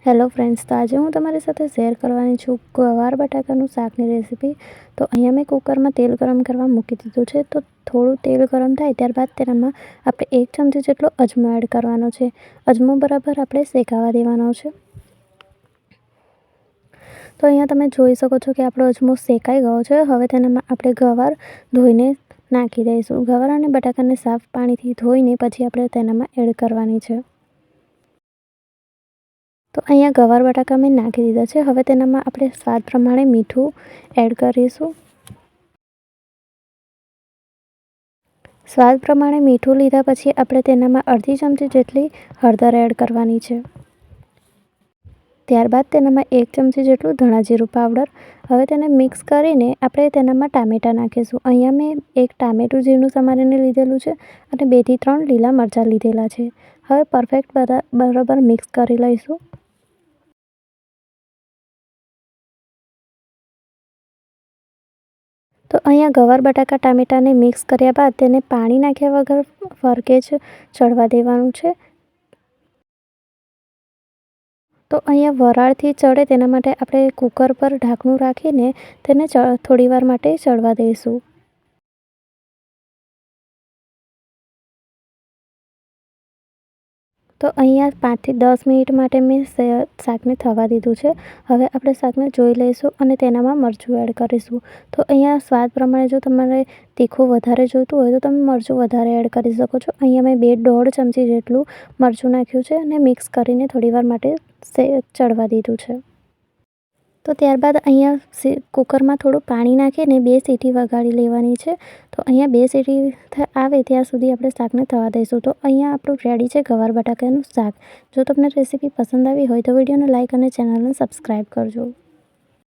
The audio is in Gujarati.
હેલો ફ્રેન્ડ્સ, તો આજે હું તમારી સાથે શેર કરવાની છું ગવાર બટાકાનું શાકની રેસીપી. તો અહીંયા મેં કુકરમાં તેલ ગરમ કરવા મૂકી દીધું છે. તો થોડું તેલ ગરમ થાય ત્યારબાદ તેનામાં આપણે 1 ચમચી જેટલો અજમો એડ કરવાનો છે. અજમો બરાબર આપણે શેકાવા દેવાનો છે. તો અહીંયા તમે જોઈ શકો છો કે આપણો અજમો શેકાઈ ગયો છે. હવે તેનામાં આપણે ગવાર ધોઈને નાખી દઈશું. ગવાર અને બટાકાને સાફ પાણીથી ધોઈને પછી આપણે તેનામાં એડ કરવાની છે. તો અહીંયા ગવાર બટાકા મેં નાખી દીધા છે. હવે તેનામાં આપણે સ્વાદ પ્રમાણે મીઠું એડ કરીશું. સ્વાદ પ્રમાણે મીઠું લીધા પછી આપણે તેનામાં અડધી ચમચી જેટલી હળદર એડ કરવાની છે. ત્યારબાદ તેનામાં 1 ચમચી જેટલું ધાણા જીરું પાવડર. હવે તેને મિક્સ કરીને આપણે તેનામાં ટામેટાં નાખીશું. અહીંયા મેં 1 ટામેટું ઝીણું સમારીને લીધેલું છે અને 2 થી 3 લીલા મરચાં લીધેલા છે. હવે પરફેક્ટ બરાબર મિક્સ કરી લઈશું. તો અહીંયા ગવાર બટાકા ટામેટાને મિક્સ કર્યા બાદ તેને પાણી નાખ્યા વગર ફરકે જ ચડવા દેવાનું છે. તો અહીંયા વરાળથી ચડે તેના માટે આપણે કુકર પર ઢાંકણું રાખીને તેને થોડીવાર માટે ચડવા દઈશું. તો અહીંયા 5 થી 10 મિનિટ માટે મેં શાકને થવા દીધું છે. હવે આપણે શાકને જોઈ લઈશું અને તેનામાં મરચું એડ કરીશું. તો અહીંયા સ્વાદ પ્રમાણે જો તમારે તીખું વધારે જોઈતું હોય તો તમે મરચું વધારે એડ કરી શકો છો. અહીંયા મેં 2.5 ચમચી જેટલું મરચું નાખ્યું છે અને મિક્સ કરીને થોડીવાર માટે ચડવા દીધું છે. તો ત્યારબાદ અહીંયા કુકરમાં થોડું પાણી નાખીને 2 સીટી વગાડી લેવાની છે. તો અહીંયા 2 સીટી આવે ત્યાં સુધી આપણે શાકને થવા દઈશું. તો અહીંયા આપણું રેડી છે ગવાર બટાકાનું શાક. જો તમને રેસીપી પસંદ આવી હોય તો વિડીયોને લાઇક અને ચેનલને સબસ્ક્રાઈબ કરજો.